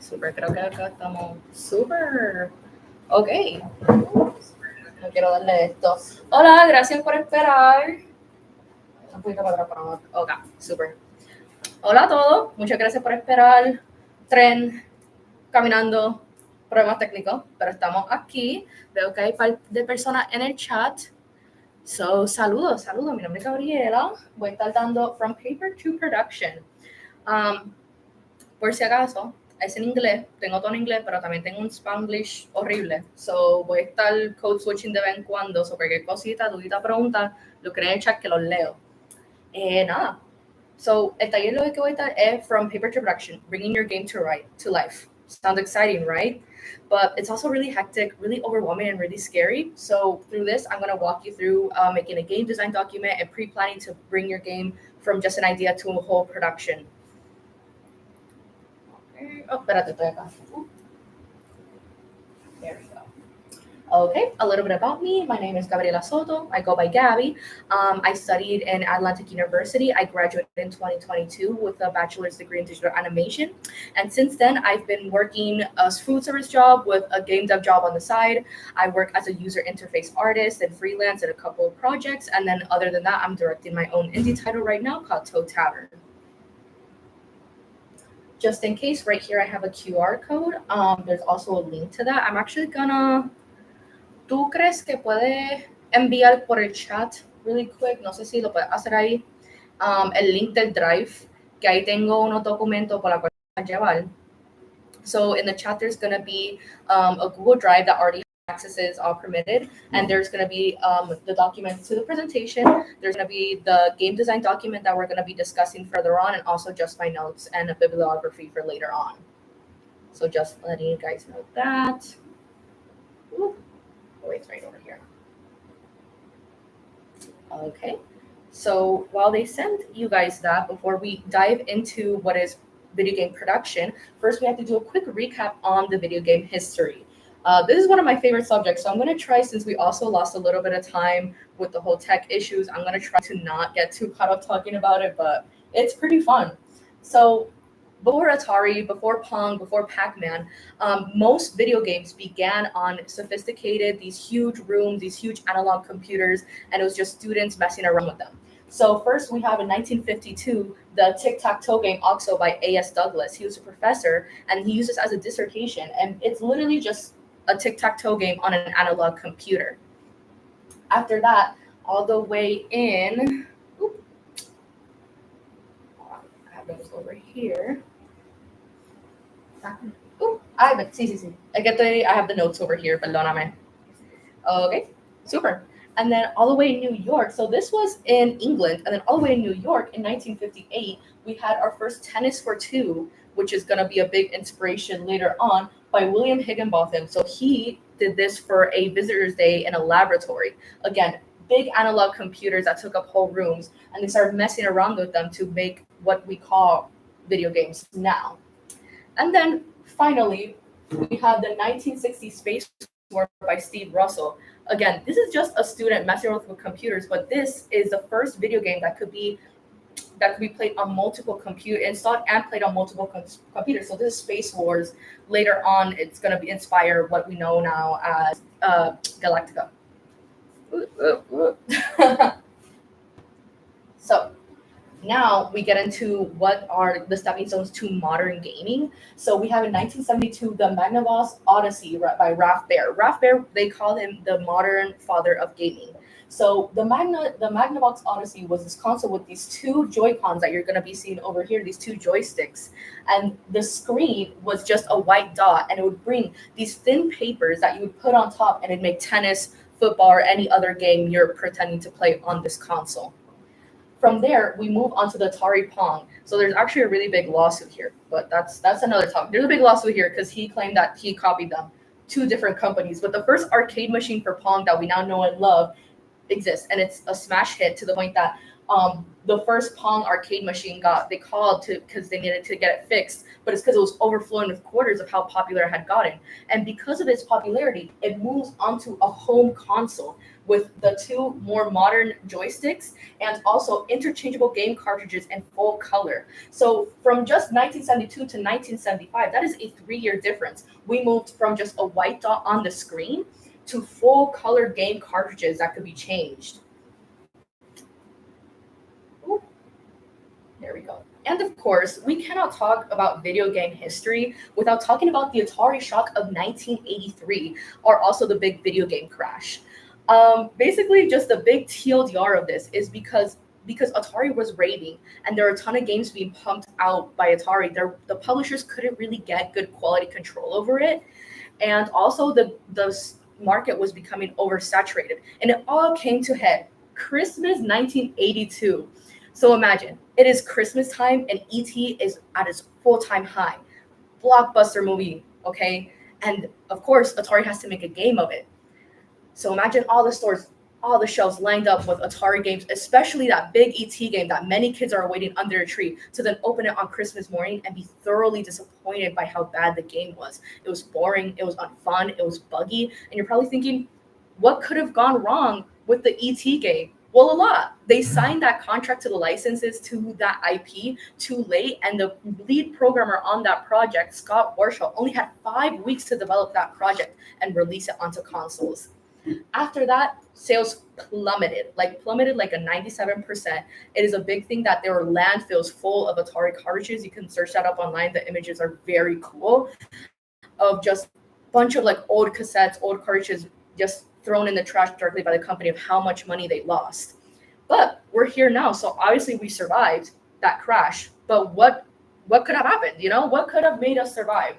Super, creo que acá estamos super. Ok. No quiero darle esto. Hola, gracias por esperar. Un poquito para atrás para no. Ok, super. Hola a todos, muchas gracias por esperar. Tren, caminando, problemas técnicos, pero estamos aquí. Veo que hay un par de personas en el chat. So, saludos. Mi nombre es Gabriela. Voy a estar dando From Paper to Production. Por si acaso, es en inglés, tengo todo en inglés, pero también tengo un Spanglish horrible. So, voy a estar code switching de vez en cuando. So, cualquier cosita, dudita, pregunta, lo creen en el chat que los leo. Nada. So, el taller lo que voy a estar es From Paper to Production, bringing your game to life. Sounds exciting, right? But it's also really hectic, really overwhelming, and really scary. So through this, I'm going to walk you through making a game design document and pre-planning to bring your game from just an idea to a whole production. Oh, espérate, estoy acá. There we go. Okay, a little bit about me. My name is Gabriela Soto. I go by Gabby. I studied in Atlantic University. I graduated in 2022 with a bachelor's degree in digital animation. And since then, I've been working a food service job with a game dev job on the side. I work as a user interface artist and freelance at a couple of projects. And then other than that, I'm directing my own indie title right now called Toe Tavern. Just in case, right here I have a QR code. There's also a link to that. I'm actually gonna... ¿Tú crees que puedes enviar por el chat really quick? No sé si lo puedes hacer ahí. El link del Drive, que ahí tengo unos documentos por la cual llevar. So in the chat, there's going to be a Google Drive that already accesses all permitted, and there's going to be the documents to the presentation. There's going to be the game design document that we're going to be discussing further on, and also just my notes and a bibliography for later on. So just letting you guys know that. Ooh. Oh, it's right over here. Okay, so while they send you guys that, before we dive into what is video game production, first we have to do a quick recap on the video game history. This is one of my favorite subjects, so I'm going to try, since we also lost a little bit of time with the whole tech issues, I'm going to try to not get too caught up talking about it, but it's pretty fun. So before Atari, before Pong, before Pac-Man, most video games began on sophisticated, these huge rooms, these huge analog computers, and it was just students messing around with them. So first we have in 1952, the tic-tac-toe game Oxo by A.S. Douglas. He was a professor, and he used this as a dissertation, and it's literally just a tic-tac-toe game on an analog computer. After that, all the way in... I have those over here. Sí. I have the notes over here, perdóname. Okay, super. And then all the way in New York, so this was in England, and then all the way in New York in 1958, we had our first Tennis for Two, which is going to be a big inspiration later on, by William Higginbotham. So he did this for a visitor's day in a laboratory. Again, big analog computers that took up whole rooms, and they started messing around with them to make what we call video games now. And then finally, we have the 1960 Space War by Steve Russell. Again, this is just a student messing around with computers, but this is the first video game that could be played on multiple computers, installed and played on multiple computers. So this is Space Wars. Later on, it's going to be inspire what we know now as Galactica. So now we get into what are the stepping stones to modern gaming. So we have in 1972 the Magnavox Odyssey by Ralph Baer. Ralph Baer, they call him the modern father of gaming. So the Magnavox Odyssey was this console with these two Joy-Cons that you're going to be seeing over here, these two joysticks. And the screen was just a white dot, and it would bring these thin papers that you would put on top, and it'd make tennis, football, or any other game you're pretending to play on this console. From there, we move on to the Atari Pong. So there's actually a really big lawsuit here, but that's another topic. There's a big lawsuit here because he claimed that he copied them, two different companies. But the first arcade machine for Pong that we now know and love exists, and it's a smash hit to the point that the first Pong arcade machine they called to because they needed to get it fixed, but it's because it was overflowing with quarters of how popular it had gotten. And because of its popularity, it moves onto a home console with the two more modern joysticks and also interchangeable game cartridges in full color. So from just 1972 to 1975, that is a 3-year difference. We moved from just a white dot on the screen to full color game cartridges that could be changed. Ooh, there we go. And of course, we cannot talk about video game history without talking about the Atari shock of 1983, or also the big video game crash. Basically, just the big TLDR of this is because Atari was raving and there are a ton of games being pumped out by Atari. The publishers couldn't really get good quality control over it, and also the market was becoming oversaturated, and it all came to head Christmas 1982. So imagine it is Christmas time and ET is at its full-time high, blockbuster movie, okay, and of course Atari has to make a game of it. So imagine all the stores, all the shelves lined up with Atari games, especially that big ET game that many kids are waiting under a tree to then open it on Christmas morning and be thoroughly disappointed by how bad the game was. It was boring, it was unfun, it was buggy, and you're probably thinking, what could have gone wrong with the ET game? Well, a lot. They signed that contract to the licenses to that IP too late, and the lead programmer on that project, Scott Warshaw, only had 5 weeks to develop that project and release it onto consoles. After that, sales plummeted like a 97%. It is a big thing that there were landfills full of Atari cartridges. You can search that up online. The images are very cool of just a bunch of like old cassettes, old cartridges just thrown in the trash directly by the company of how much money they lost. But we're here now, so obviously we survived that crash. But what could have happened? What could have made us survive?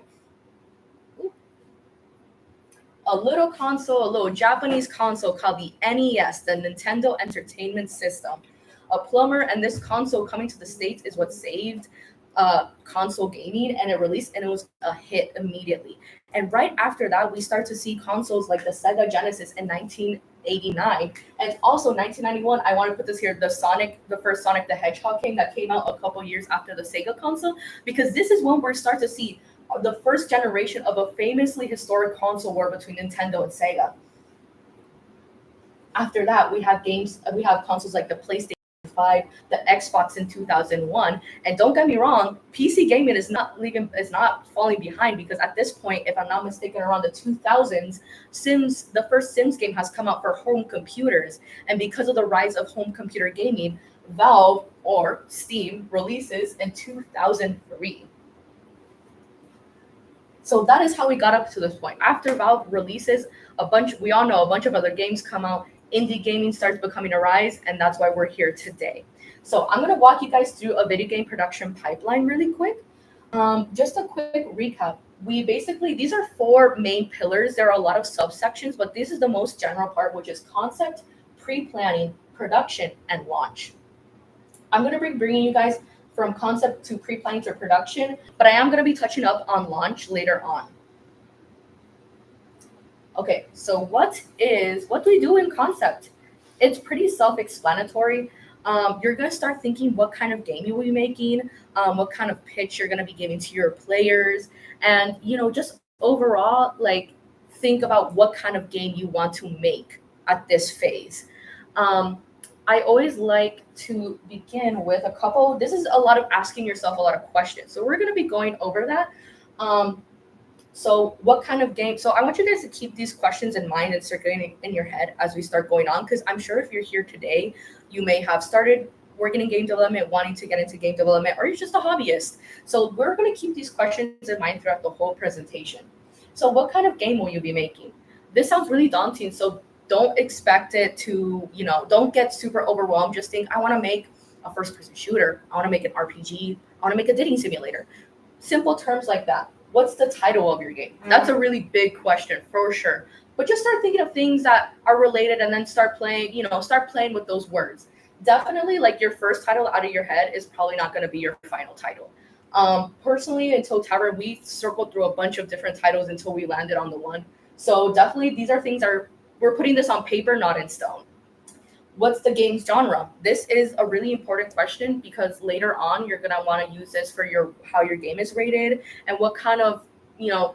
A little console, a little Japanese console called the NES, the Nintendo Entertainment System. A plumber, and this console coming to the States is what saved console gaming, and it released and it was a hit immediately. And right after that, we start to see consoles like the Sega Genesis in 1989, and also 1991. I want to put this here: the first Sonic the Hedgehog game that came out a couple years after the Sega console, because this is when we start to see the first generation of a famously historic console war between Nintendo and Sega. After that, we have consoles like the PlayStation 5, the Xbox in 2001, and don't get me wrong, PC gaming is not falling behind, because at this point, if I'm not mistaken, around the 2000s, the first Sims game has come out for home computers, and because of the rise of home computer gaming, Valve or Steam releases in 2003. So that is how we got up to this point. After Valve releases we all know a bunch of other games come out, indie gaming starts becoming a rise, and that's why we're here today. So I'm going to walk you guys through a video game production pipeline really quick. Just a quick recap. These are 4 main pillars. There are a lot of subsections, but this is the most general part, which is concept, pre-planning, production, and launch. I'm going to be bringing you guys from concept to pre-planning to production, but I am going to be touching up on launch later on. Okay, so what do we do in concept? It's pretty self-explanatory. You're going to start thinking what kind of game you will be making, what kind of pitch you're going to be giving to your players, and just overall, like, think about what kind of game you want to make at this phase. I always like to begin with this is a lot of asking yourself a lot of questions. So we're going to be going over that. So what kind of game? So I want you guys to keep these questions in mind and circulating in your head as we start going on, because I'm sure if you're here today, you may have started working in game development, wanting to get into game development, or you're just a hobbyist. So we're going to keep these questions in mind throughout the whole presentation. So what kind of game will you be making? This sounds really daunting, so don't expect it to, don't get super overwhelmed. Just think, I want to make a first-person shooter. I want to make an RPG. I want to make a dating simulator. Simple terms like that. What's the title of your game? That's a really big question for sure. But just start thinking of things that are related and then start playing with those words. Definitely, like, your first title out of your head is probably not going to be your final title. Personally, until Tower, we circled through a bunch of different titles until we landed on the one. So definitely, these are things we're putting this on paper, not in stone. What's the game's genre? This is a really important question because later on you're gonna want to use this for your how your game is rated and what kind of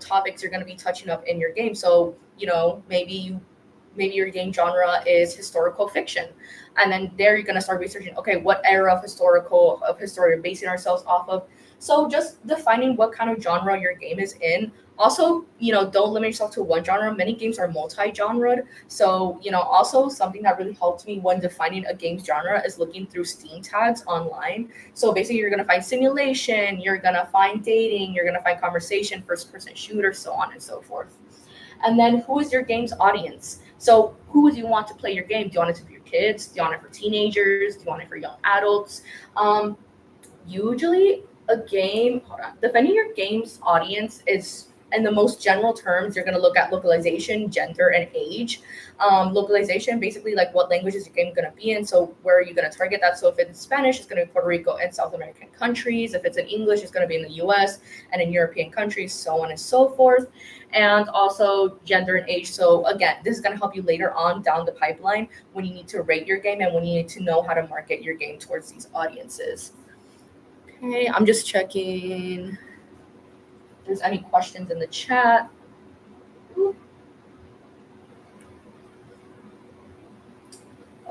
topics you're gonna be touching up in your game. So maybe your game genre is historical fiction, and then there you're gonna start researching. Okay, what era of history we're basing ourselves off of. So just defining what kind of genre your game is in. Also, don't limit yourself to one genre. Many games are multi-genred, so, also something that really helped me when defining a game's genre is looking through Steam tags online. So basically, you're going to find simulation, you're going to find dating, you're going to find conversation, first person shooter, so on and so forth. And then who is your game's audience? So who do you want to play your game? Do you want it to be your kids? Do you want it for teenagers? Do you want it for young adults? Usually a game, hold on, defending your game's audience is, in the most general terms, you're going to look at localization, gender, and age. Localization, basically, like what language is your game going to be in? So where are you going to target that? So if it's Spanish, it's going to be Puerto Rico and South American countries. If it's in English, it's going to be in the US and in European countries, so on and so forth. And also gender and age. So again, this is going to help you later on down the pipeline when you need to rate your game and when you need to know how to market your game towards these audiences. Okay, I'm just checking if there's any questions in the chat.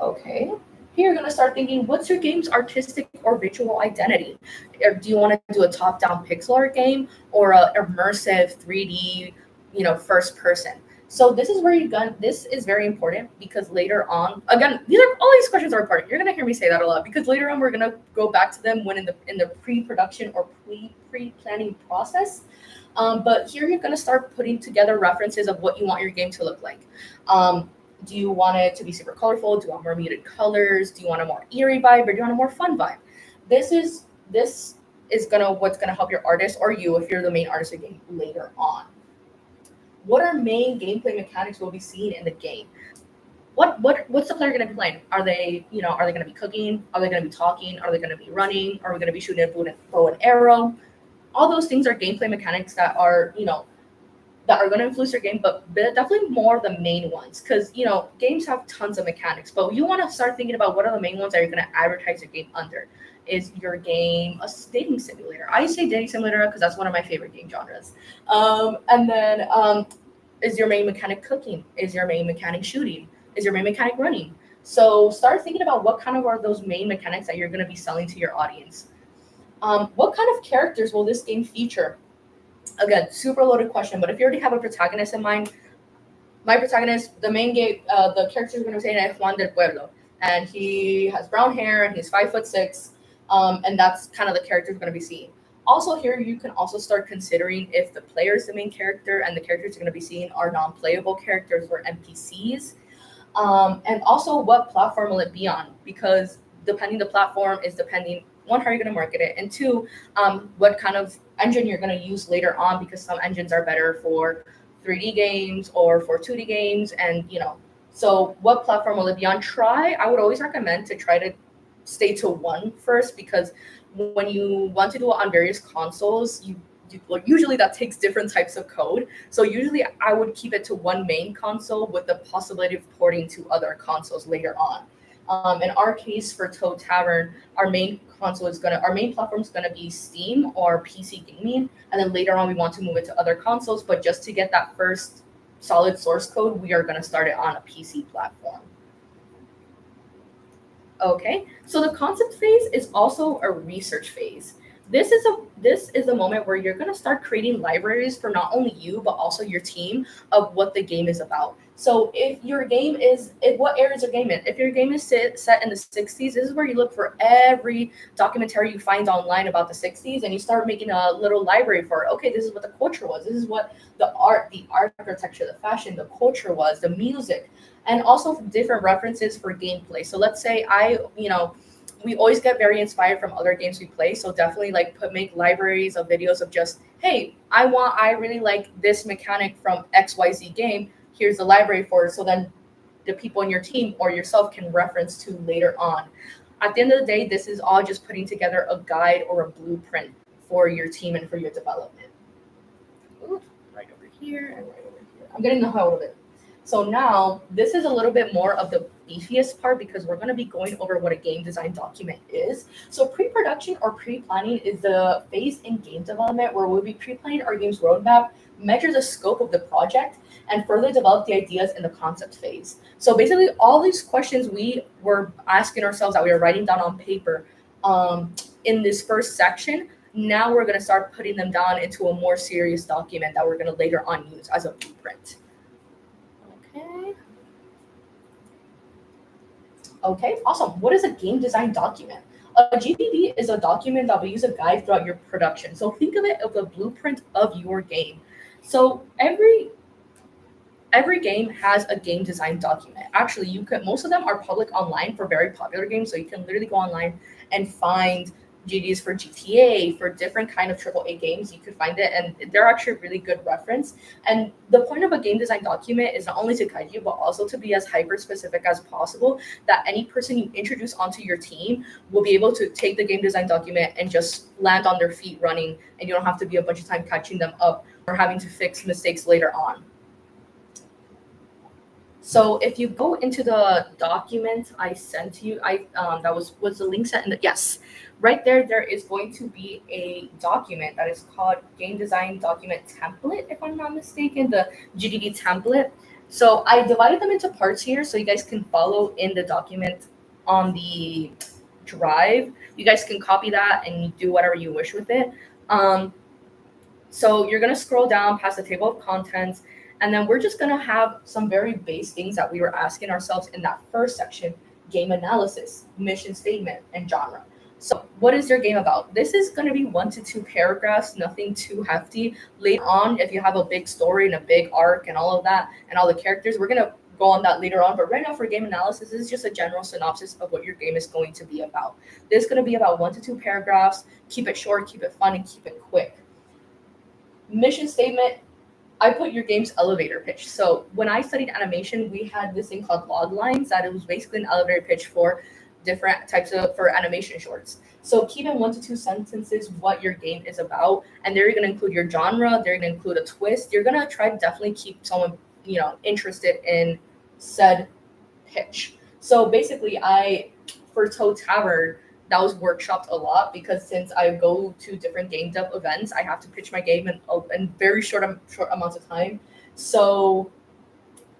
Okay. Here you're going to start thinking, what's your game's artistic or visual identity? Or do you want to do a top-down pixel art game or a immersive 3D, first person? So this is where this is very important because later on, again, all these questions are important. You're gonna hear me say that a lot because later on we're gonna go back to them when in the pre-production or pre-planning process. But here you're gonna start putting together references of what you want your game to look like. Do you want it to be super colorful? Do you want more muted colors? Do you want a more eerie vibe or do you want a more fun vibe? This is what's gonna help your artist or you if you're the main artist of the game later on. What are main gameplay mechanics we'll be seeing in the game? What's the player going to be playing? Are they going to be cooking? Are they going to be talking? Are they going to be running? Are we going to be shooting a bow and arrow? All those things are gameplay mechanics that are going to influence your game, but definitely more the main ones because games have tons of mechanics, but you want to start thinking about what are the main ones that you're going to advertise your game under. Is your game a dating simulator? I say dating simulator because that's one of my favorite game genres. And then is your main mechanic cooking? Is your main mechanic shooting? Is your main mechanic running? So start thinking about what kind of are those main mechanics that you're going to be selling to your audience. What kind of characters will this game feature? Again, super loaded question, but if you already have a protagonist in mind, my protagonist, the main game, the character we're going to say is Juan del Pueblo, and he has brown hair and he's 5'6". And that's kind of the character we're going to be seeing. Also here, you can also start considering if the player is the main character and the characters you're going to be seeing are non-playable characters or NPCs. And also what platform will it be on? Because depending the platform is depending, one, how you're going to market it, and two, what kind of engine you're going to use later on because some engines are better for 3D games or for 2D games. And, so what platform will it be on? I would always recommend to try to stay to one first because when you want to do it on various consoles, usually that takes different types of code. So usually I would keep it to one main console with the possibility of porting to other consoles later on. In our case for Toad Tavern, our main platform is gonna be Steam or PC gaming, and then later on we want to move it to other consoles. But just to get that first solid source code, we are gonna start it on a PC platform. Okay, so the concept phase is also a research phase. This is a moment where you're going to start creating libraries for not only you but also your team of what the game is about. So if what era is your game in? If your game is set in the 60s, this is where you look for every documentary you find online about the 60s, and you start making a little library for it. Okay, this is what the culture was. This is what the architecture, the fashion, the culture was, the music, and also different references for gameplay. So let's say we always get very inspired from other games we play. So definitely make libraries of videos of just, hey, I really like this mechanic from XYZ game. Here's the library for it. So then the people in your team or yourself can reference to later on. At the end of the day, this is all just putting together a guide or a blueprint for your team and for your development. Ooh, right over here and right over here. I'm getting the hell of it. So now this is a little bit more of the beefiest part because we're going to be going over what a game design document is. So pre-production or pre-planning is the phase in game development where we'll be pre-planning our game's roadmap, measure the scope of the project, and further develop the ideas in the concept phase. So basically, all these questions we were asking ourselves that we were writing down on paper in this first section, now we're going to start putting them down into a more serious document that we're going to later on use as a blueprint. Okay. Okay, awesome. What is a game design document? A GDD is a document that will use a guide throughout your production. So think of it as a blueprint of your game. So every game has a game design document. Actually, most of them are public online for very popular games. So you can literally go online and find GDs for GTA, for different kind of AAA games. You could find it, and they're actually a really good reference. And the point of a game design document is not only to guide you, but also to be as hyper specific as possible, that any person you introduce onto your team will be able to take the game design document and just land on their feet running, and you don't have to be a bunch of time catching them up or having to fix mistakes later on. So if you go into the document I sent to you, that was the link set in the, yes, right there is going to be a document that is called Game Design Document Template, if I'm not mistaken, the GDD template. So I divided them into parts here so you guys can follow in the document on the drive. You guys can copy that and do whatever you wish with it. So you're going to scroll down past the table of contents, and then we're just going to have some very base things that we were asking ourselves in that first section: game analysis, mission statement, and genre. So what is your game about? This is going to be 1 to 2 paragraphs, nothing too hefty. Later on, if you have a big story and a big arc and all of that and all the characters, we're going to go on that later on. But right now for game analysis, this is just a general synopsis of what your game is going to be about. This is going to be about 1 to 2 paragraphs. Keep it short, keep it fun, and keep it quick. Mission statement, I put your game's elevator pitch. So when I studied animation, we had this thing called log lines, that it was basically an elevator pitch for different types for animation shorts. So keep in 1 to 2 sentences what your game is about, and they're going to include your genre. They're going to include a twist. You're going to try to definitely keep someone interested in said pitch. So basically, for Toe Tavern, that was workshopped a lot because since I go to different game dev events, I have to pitch my game in very short amounts of time. So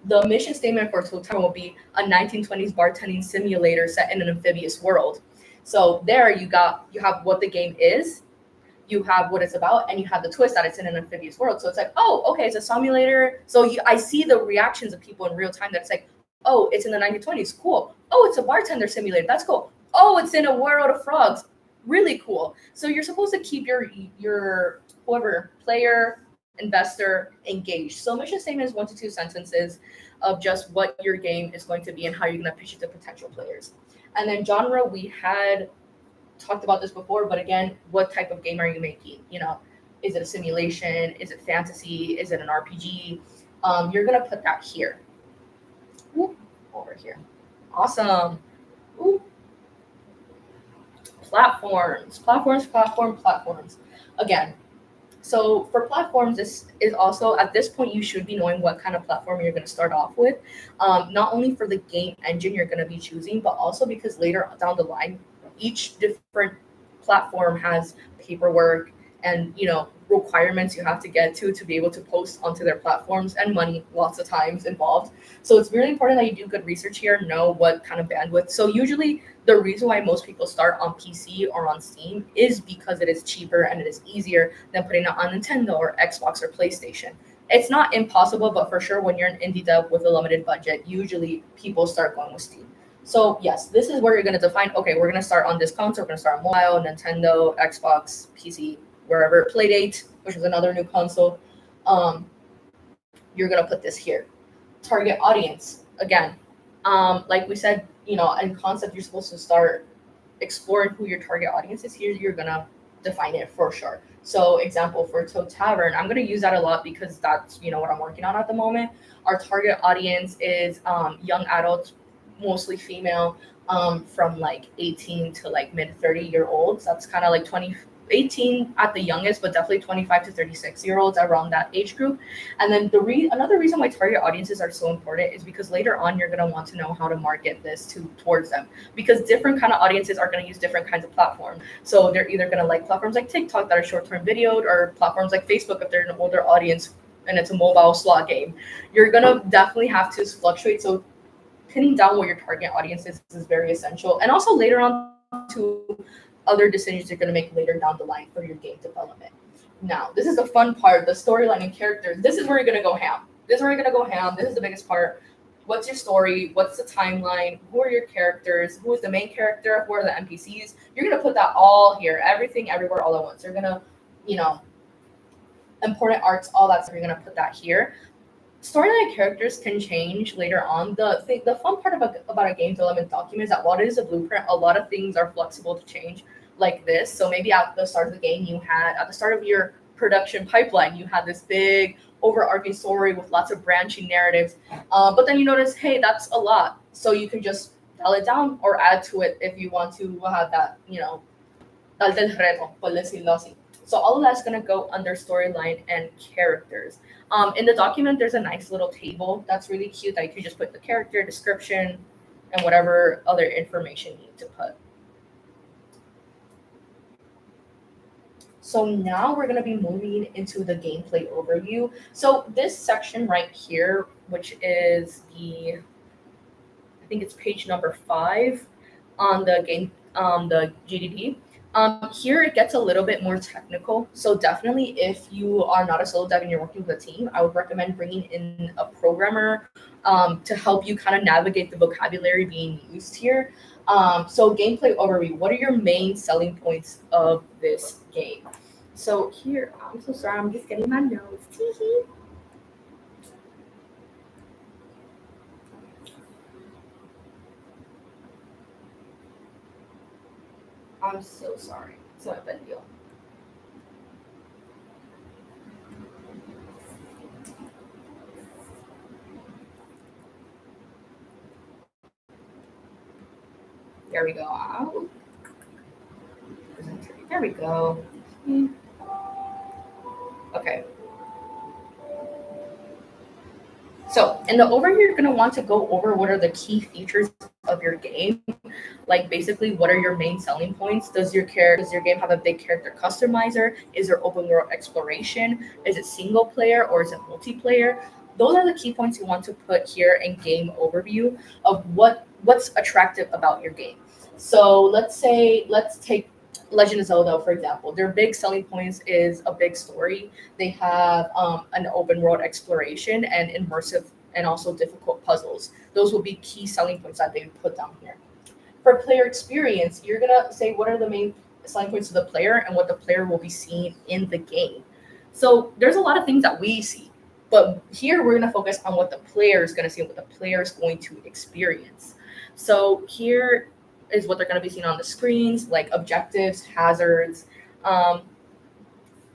the mission statement for Toe Tavern will be a 1920s bartending simulator set in an amphibious world. So there you have what the game is, you have what it's about, and you have the twist that it's in an amphibious world. So it's like, oh, okay, it's a simulator. So I see the reactions of people in real time that it's like, oh, it's in the 1920s, cool. Oh, it's a bartender simulator, that's cool. Oh, it's in a world of frogs, really cool. So you're supposed to keep your whoever, player, investor, engaged. So mission statement is 1 to 2 sentences of just what your game is going to be and how you're going to pitch it to potential players. And then genre, we had talked about this before, but again, what type of game are you making? Is it a simulation? Is it fantasy? Is it an RPG? You're going to put that here. Ooh, over here. Awesome. Ooh. Platforms. Again, so for platforms, this is also, at this point, you should be knowing what kind of platform you're going to start off with, not only for the game engine you're going to be choosing, but also because later down the line, each different platform has paperwork and requirements you have to get to be able to post onto their platforms, and money lots of times involved. So it's really important that you do good research here, know what kind of bandwidth. So usually the reason why most people start on PC or on Steam is because it is cheaper and it is easier than putting it on Nintendo or Xbox or PlayStation. It's not impossible, but for sure when you're an indie dev with a limited budget, usually people start going with Steam. So yes, this is where you're going to define, okay, we're going to start on this console, we're going to start on mobile, Nintendo, Xbox, PC, wherever, Playdate, which is another new console. You're going to put this here. Target audience. Again, like we said, in concept, you're supposed to start exploring who your target audience is. Here, you're going to define it for sure. So example for Toe Tavern, I'm going to use that a lot because that's, what I'm working on at the moment. Our target audience is young adults, mostly female, from like 18 to like mid 30-year-olds. That's kind of like 18 at the youngest, but definitely 25 to 36-year olds around that age group. And then another reason why target audiences are so important is because later on you're going to want to know how to market this towards them, because different kind of audiences are going to use different kinds of platforms. So they're either going to like platforms like TikTok that are short-term videoed, or platforms like Facebook if they're an older audience and it's a mobile slot game. You're going to definitely have to fluctuate. So pinning down what your target audience is very essential. And also later on to other decisions you're going to make later down the line for your game development. Now, this is the fun part, the storyline and characters. This is where you're going to go ham. This is where you're going to go ham. This is the biggest part. What's your story? What's the timeline? Who are your characters? Who is the main character? Who are the NPCs? You're going to put that all here, everything, everywhere, all at once. You're going to, important arcs, all that stuff, you're going to put that here. Storyline characters can change later on. The fun part about a game development document is that while it is a blueprint, a lot of things are flexible to change like this. So maybe at the start of the game, at the start of your production pipeline, you had this big overarching story with lots of branching narratives. But then you notice, hey, that's a lot. So you can just dial it down or add to it if you want to have that, tal del reto, por decirlo así. So all of that's going to go under storyline and characters. In the document, there's a nice little table that's really cute that you can just put the character description and whatever other information you need to put. So now we're going to be moving into the gameplay overview. So this section right here, which is I think it's page number 5 on the game, the GDD. Here it gets a little bit more technical. So definitely if you are not a solo dev and you're working with a team, I would recommend bringing in a programmer to help you kind of navigate the vocabulary being used here. So gameplay overview, what are your main selling points of this game? So here, I'm so sorry, I'm just getting my notes. Tee-hee. I'm so sorry. So I've been deal. There we go. There we go. Okay. So in the overview, you're going to want to go over what are the key features of your game. Like basically, what are your main selling points? Does your game have a big character customizer? Is there open world exploration? Is it single player or is it multiplayer? Those are the key points you want to put here in game overview of what's attractive about your game. So let's take Legend of Zelda, for example. Their big selling points is a big story. They have an open world exploration and immersive and also difficult puzzles. Those will be key selling points that they would put down here. For player experience, you're going to say what are the main selling points of the player and what the player will be seeing in the game. So there's a lot of things that we see, but here we're going to focus on what the player is going to see and what the player is going to experience. So here is what they're going to be seeing on the screens, like objectives, hazards.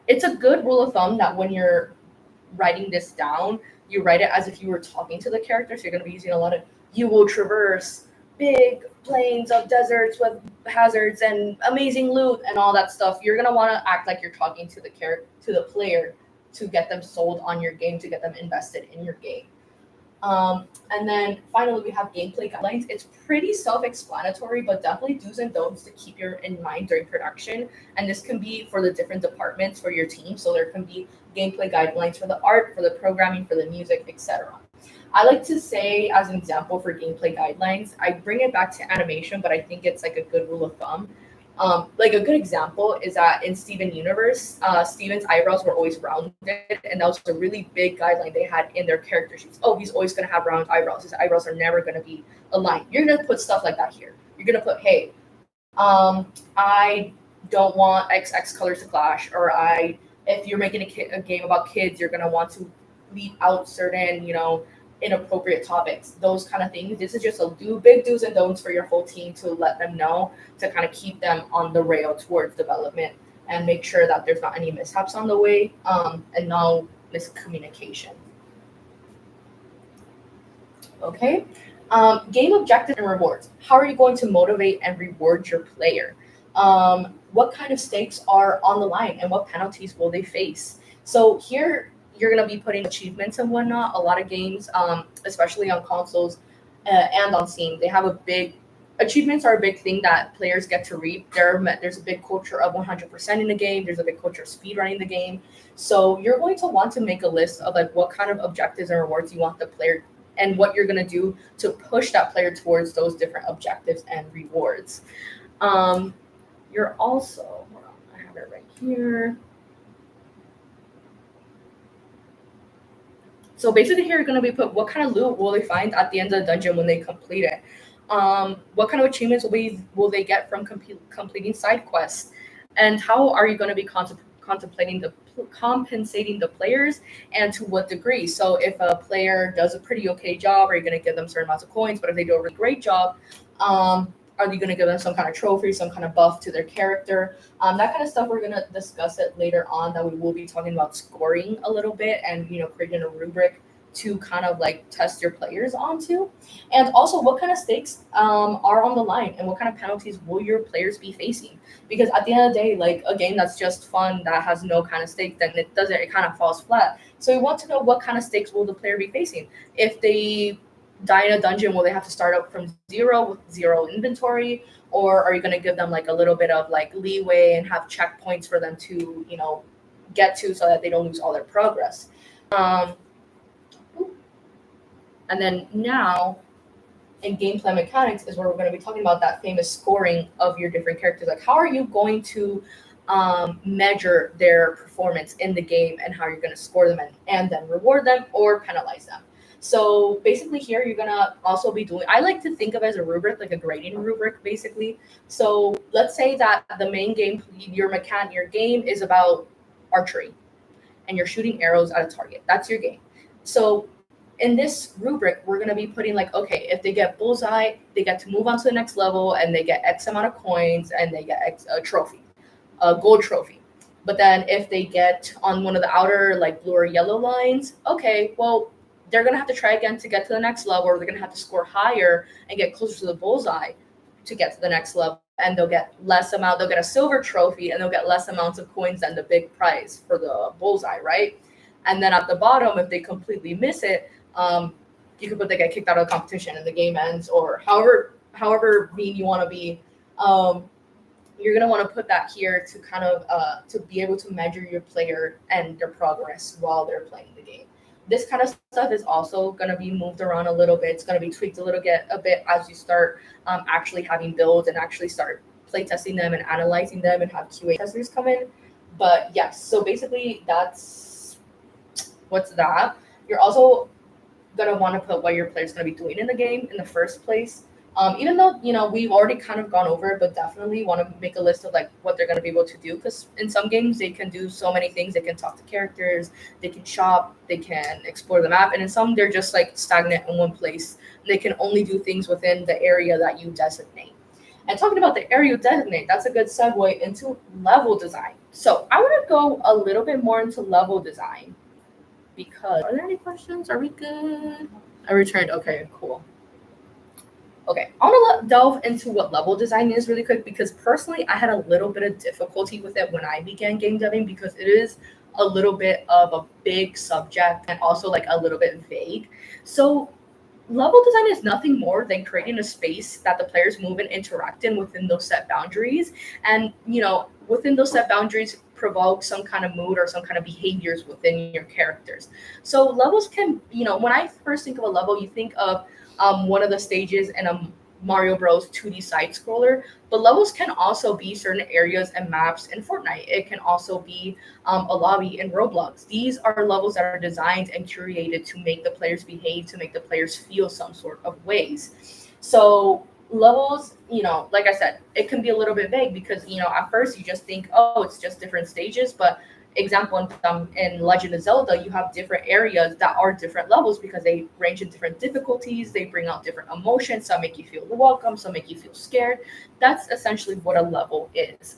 It's a good rule of thumb that when you're writing this down, you write it as if you were talking to the character. So you're going to be using a lot of, you will traverse big plains of deserts with hazards and amazing loot and all that stuff. You're going to want to act like you're talking to the player to get them sold on your game, to get them invested in your game. And then finally, we have gameplay guidelines. It's pretty self-explanatory, but definitely do's and don'ts to keep in mind during production. And this can be for the different departments for your team. So there can be gameplay guidelines for the art, for the programming, for the music, etc. I like to say, as an example for gameplay guidelines, I bring it back to animation, but I think it's like a good rule of thumb. Like a good example is that in Steven Universe, Steven's eyebrows were always rounded, and that was a really big guideline they had in their character sheets. Oh, he's always going to have round eyebrows. His eyebrows are never going to be aligned. You're going to put stuff like that here. You're going to put, hey, I don't want XX colors to clash, or if you're making a game about kids, you're going to want to leave out certain, inappropriate topics, those kind of things. This is just big do's and don'ts for your whole team to let them know, to kind of keep them on the rail towards development and make sure that there's not any mishaps on the way, and no miscommunication. Okay. Game objectives and rewards. How are you going to motivate and reward your player? what kind of stakes are on the line and what penalties will they face. So here you're going to be putting achievements and whatnot. A lot of games, especially on consoles and on Steam, they have a big achievements are a big thing that players get to reap. There's a big culture of 100% in the game. There's a big culture of speedrunning the game. So you're going to want to make a list of like what kind of objectives and rewards you want the player and what you're going to do to push that player towards those different objectives and rewards. You're also, hold on, I have it right here. So basically here you're going to be put what kind of loot will they find at the end of the dungeon when they complete it. What kind of achievements will they get from completing side quests, and how are you going to be contemplating the compensating the players, and to what degree. So if a player does a pretty okay job, are you going to give them certain amounts of coins? But if they do a really great job, are you going to give them some kind of trophy, some kind of buff to their character? That kind of stuff we're going to discuss it later on. That we will be talking about scoring a little bit and creating a rubric to kind of like test your players onto, and also what kind of stakes are on the line and what kind of penalties will your players be facing. Because at the end of the day, like a game that's just fun that has no kind of stake, then it kind of falls flat. So we want to know what kind of stakes will the player be facing. If they die in a dungeon, will they have to start up from zero with zero inventory, or are you going to give them like a little bit of like leeway and have checkpoints for them to get to, so that they don't lose all their progress. And then now in gameplay mechanics is where we're going to be talking about that famous scoring of your different characters. Like how are you going to measure their performance in the game, and how you're going to score them and then reward them or penalize them. So basically here you're going to also be doing, I like to think of it as a rubric, like a grading rubric basically. So let's say that the main game, your game is about archery and you're shooting arrows at a target. That's your game. So in this rubric, we're going to be putting like, okay, if they get bullseye, they get to move on to the next level and they get X amount of coins and they get a trophy, a gold trophy. But then if they get on one of the outer like blue or yellow lines, okay, well, they're going to have to try again to get to the next level, or they're going to have to score higher and get closer to the bullseye to get to the next level. And they'll get they'll get a silver trophy and they'll get less amounts of coins than the big prize for the bullseye, right? And then at the bottom, if they completely miss it, you could put they get kicked out of the competition and the game ends, or however mean you want to be. You're gonna want to put that here to kind of to be able to measure your player and their progress while they're playing the game. This kind of stuff is also going to be moved around a little bit. It's going to be tweaked a bit as you start actually having builds and actually start playtesting them and analyzing them and have QA testers come in. But yes, so basically that's what's that. You're also going to want to put what your player's going to be doing in the game in the first place. Even though, we've already kind of gone over it, but definitely want to make a list of like what they're going to be able to do. Because in some games, they can do so many things. They can talk to characters, they can shop, they can explore the map. And in some, they're just like stagnant in one place. They can only do things within the area that you designate. And talking about the area you designate, that's a good segue into level design. So I want to go a little bit more into level design. Because, are there any questions? Are we good? I returned. Okay, cool. Okay, I want to delve into what level design is really quick, because personally, I had a little bit of difficulty with it when I began game deving, because it is a little bit of a big subject and also like a little bit vague. So level design is nothing more than creating a space that the players move and interact in within those set boundaries. And, within those set boundaries, provoke some kind of mood or some kind of behaviors within your characters. So levels can, when I first think of a level, you think of one of the stages in a Mario Bros 2D side scroller, but levels can also be certain areas and maps in Fortnite. It can also be a lobby in Roblox. These are levels that are designed and curated to make the players behave, to make the players feel some sort of ways. So levels, like I said, it can be a little bit vague because, at first you just think, oh, it's just different stages. But example, in Legend of Zelda, you have different areas that are different levels because they range in different difficulties. They bring out different emotions. Some make you feel welcome, some make you feel scared. That's essentially what a level is.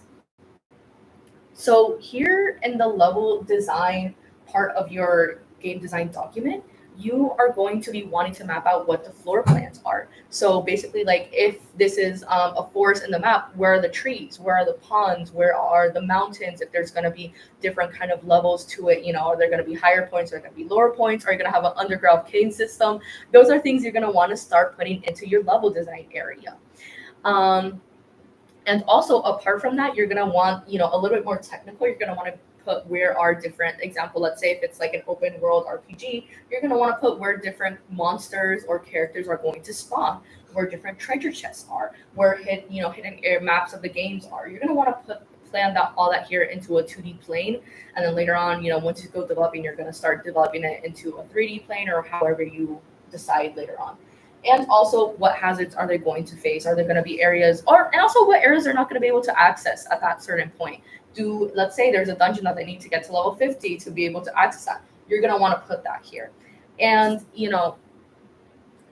So here in the level design part of your game design document, you are going to be wanting to map out what the floor plans are. So basically, like if this is a forest in the map, where are the trees? Where are the ponds? Where are the mountains? If there's going to be different kind of levels to it, are there going to be higher points? Are there going to be lower points? Are you going to have an underground cave system? Those are things you're going to want to start putting into your level design area. Um, and also, apart from that, you're gonna want, a little bit more technical. You're gonna want to put where are different example. Let's say if it's like an open world RPG, you're gonna want to put where different monsters or characters are going to spawn, where different treasure chests are, where hidden air maps of the games are. You're gonna want to plan that all that here into a 2D plane, and then later on, once you go developing, you're gonna start developing it into a 3D plane or however you decide later on. And also, what hazards are they going to face? Are there going to be areas, and also what areas they're not going to be able to access at that certain point? Let's say there's a dungeon that they need to get to level 50 to be able to access that. You're going to want to put that here. And,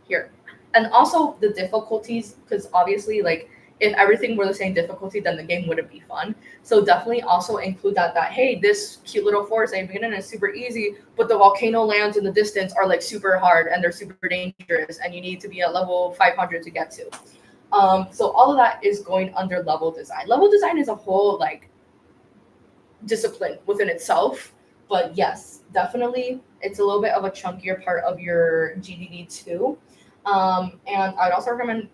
here. And also the difficulties, because obviously, like, if everything were the same difficulty, then the game wouldn't be fun. So definitely also include that hey, this cute little forest at the beginning is super easy, but the volcano lands in the distance are like super hard and they're super dangerous, and you need to be at level 500 to get to. So all of that is going under level design. Level design is a whole like discipline within itself, but yes, definitely it's a little bit of a chunkier part of your GDD too. And I'd also recommend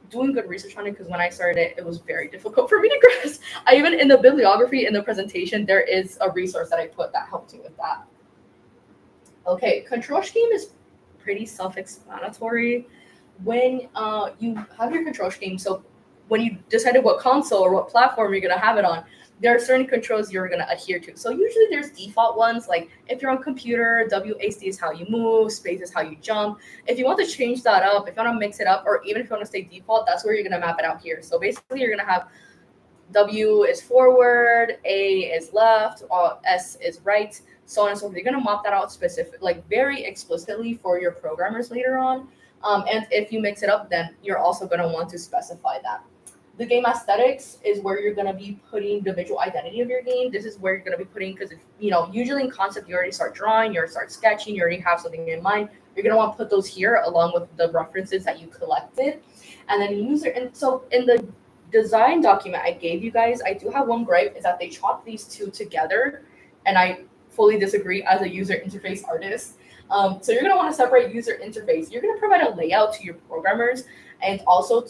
doing good research on it, because when I started it, it was very difficult for me to grasp. I even in the bibliography in the presentation, there is a resource that I put that helped me with that. Okay, control scheme is pretty self-explanatory. When you have your control scheme, so when you decided what console or what platform you're going to have it on, there are certain controls you're going to adhere to. So usually there's default ones, like if you're on computer, WASD is how you move, space is how you jump. If you want to change that up, if you want to mix it up, or even if you want to stay default, that's where you're going to map it out here. So basically you're going to have W is forward, A is left, S is right, so on and so forth. You're going to map that out like very explicitly for your programmers later on. And if you mix it up, then you're also going to want to specify that. The game aesthetics is where you're going to be putting the visual identity of your game. This is where you're going to be putting, because usually in concept, you already start drawing, you start sketching, you already have something in mind. You're going to want to put those here along with the references that you collected. And then so in the design document I gave you guys, I do have one gripe, is that they chopped these two together. And I fully disagree as a user interface artist. So you're going to want to separate user interface. You're going to provide a layout to your programmers, and also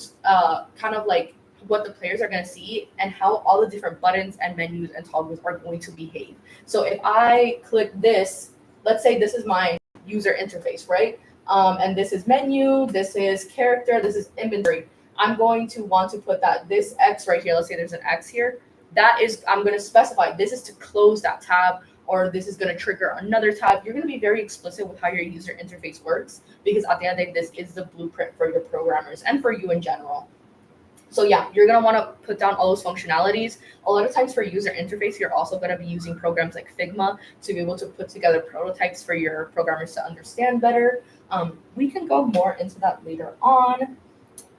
kind of like what the players are going to see and how all the different buttons and menus and toggles are going to behave. So if I click this, let's say this is my user interface, right? And this is menu, this is character, this is inventory. I'm going to want to put this X right here. Let's say there's an X here. I'm going to specify this is to close that tab, or this is going to trigger another tab. You're going to be very explicit with how your user interface works, because at the end of the day, this is the blueprint for your programmers and for you in general. So yeah, you're going to want to put down all those functionalities. A lot of times for user interface, you're also going to be using programs like Figma to be able to put together prototypes for your programmers to understand better. We can go more into that later on.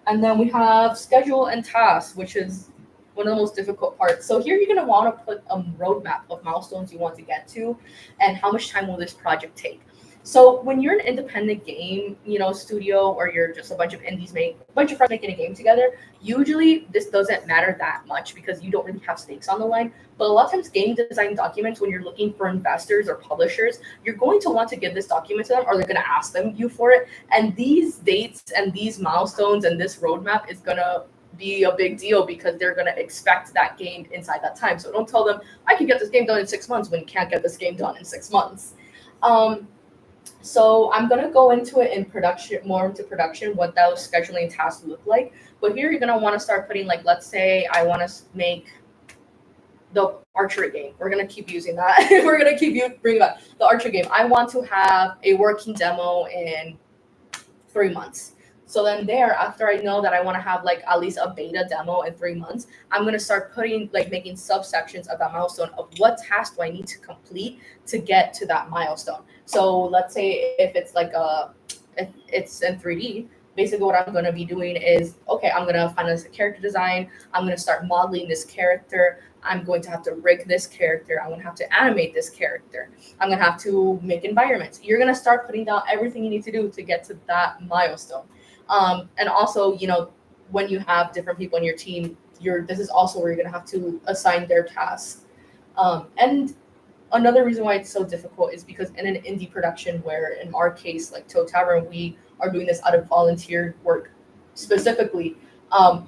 And then we have schedule and tasks, which is one of the most difficult parts. So here you're going to want to put a roadmap of milestones you want to get to, and how much time will this project take. So when you're an independent game, studio, or you're just a bunch of friends making a game together, usually this doesn't matter that much because you don't really have stakes on the line. But a lot of times game design documents, when you're looking for investors or publishers, you're going to want to give this document to them, or they're going to ask you for it. And these dates and these milestones and this roadmap is going to be a big deal, because they're going to expect that game inside that time. So don't tell them, I can get this game done in 6 months, when you can't get this game done in 6 months. So I'm going to go into it in production, what those scheduling tasks look like. But here you're going to want to start putting, like, let's say I want to make the archery game. We're going to keep using that. We're going to keep bringing back the archery game. I want to have a working demo in 3 months. So then after I know that I want to have like at least a beta demo in 3 months, I'm going to start making subsections of that milestone of what task do I need to complete to get to that milestone. So let's say if it's if it's in 3D, basically what I'm going to be doing is, okay, I'm going to finalize the character design. I'm going to start modeling this character. I'm going to have to rig this character. I'm going to have to animate this character. I'm going to have to make environments. You're going to start putting down everything you need to do to get to that milestone. And also, when you have different people in your team, this is also where you're going to have to assign their tasks. And another reason why it's so difficult is because in an indie production, where in our case, like Toe Tavern, we are doing this out of volunteer work specifically,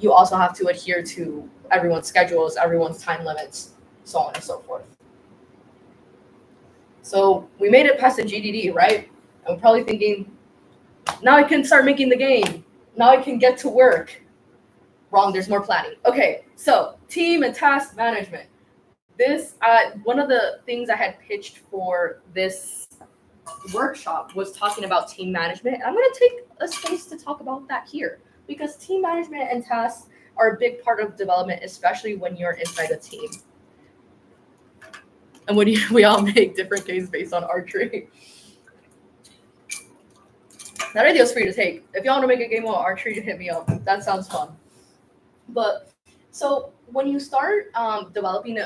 you also have to adhere to everyone's schedules, everyone's time limits, so on and so forth. So we made it past the GDD, right? I'm probably thinking, now I can start making the game. Now I can get to work. Wrong, there's more planning. Okay, so team and task management. This, one of the things I had pitched for this workshop was talking about team management. And I'm going to take a space to talk about that here, because team management and tasks are a big part of development, especially when you're inside a team. And when we all make different games based on archery. That idea is free to take. If y'all want to make a game about archery, hit me up. That sounds fun. But so when you start developing,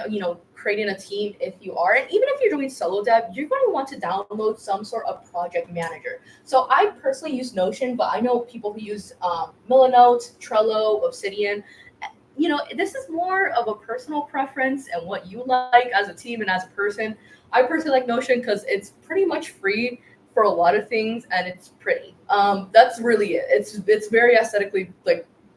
creating a team, if you are, and even if you're doing solo dev, you're going to want to download some sort of project manager. So I personally use Notion, but I know people who use Milanote, Trello, Obsidian. This is more of a personal preference and what you like as a team and as a person. I personally like Notion because it's pretty much free for a lot of things, and it's pretty. That's really it. It's very aesthetically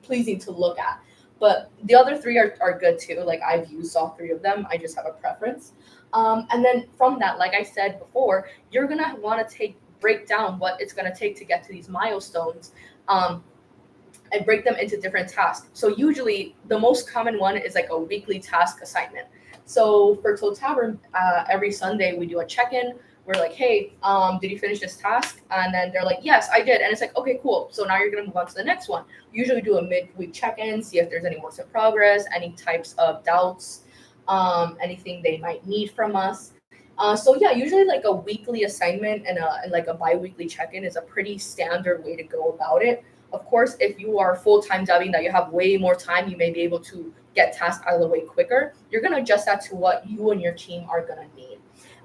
pleasing to look at. But the other three are good too. Like, I've used all three of them. I just have a preference. And then from that, like I said before, you're gonna want to break down what it's gonna take to get to these milestones, and break them into different tasks. So usually the most common one is like a weekly task assignment. So for Toe Tavern, every Sunday we do a check-in. We're like, hey, did you finish this task? And then they're like, yes, I did. And it's like, okay, cool. So now you're going to move on to the next one. We usually do a midweek check-in, see if there's any works in progress, any types of doubts, anything they might need from us. So yeah, usually like a weekly assignment and like a bi-weekly check-in is a pretty standard way to go about it. Of course, if you are full-time dubbing, that you have way more time, you may be able to get tasks out of the way quicker. You're going to adjust that to what you and your team are going to need.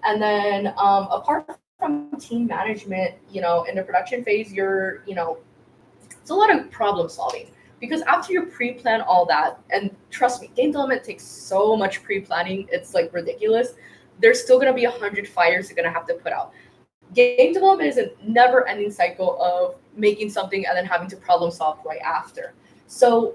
And then apart from team management, in the production phase, it's a lot of problem solving, because after you pre-plan all that, and trust me, game development takes so much pre-planning, it's like ridiculous. There's still going to be 100 fires you're going to have to put out. Game development is a never-ending cycle of making something and then having to problem solve right after. So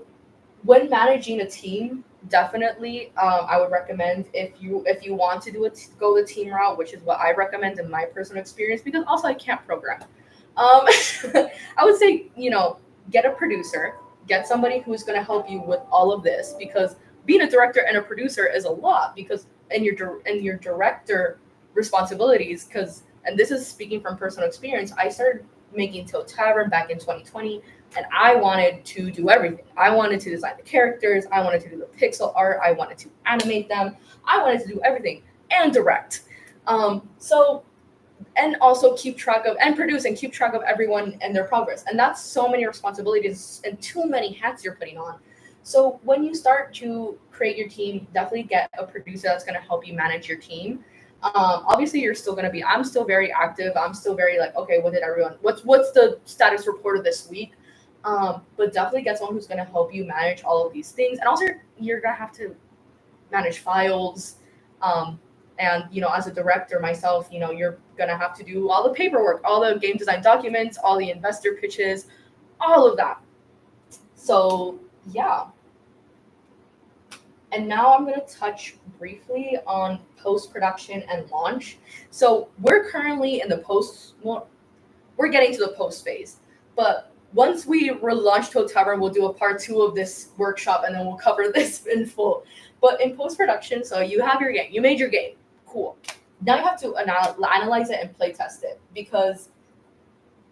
when managing a team, definitely, I would recommend, if you want to go the team route, which is what I recommend in my personal experience, because also I can't program. I would say, get a producer, get somebody who's going to help you with all of this, because being a director and a producer is a lot, because and your director responsibilities, and this is speaking from personal experience, I started making Toe Tavern back in 2020. And I wanted to do everything. I wanted to design the characters. I wanted to do the pixel art. I wanted to animate them. I wanted to do everything and direct. And also keep track of and produce and keep track of everyone and their progress. And that's so many responsibilities and too many hats you're putting on. So when you start to create your team, definitely get a producer that's going to help you manage your team. Obviously you're still going to be, I'm still very active. I'm still very okay, what's the status report of this week? But definitely get someone who's going to help you manage all of these things. And also you're going to have to manage files. And, as a director myself, you're going to have to do all the paperwork, all the game design documents, all the investor pitches, all of that. So yeah. And now I'm going to touch briefly on post-production and launch. So we're currently in the we're getting to the post phase, but once we relaunch Toe Tavern, we'll do a part 2 of this workshop, and then we'll cover this in full. But in post-production, so you have your game, you made your game, cool. Now you have to analyze it and play test it, because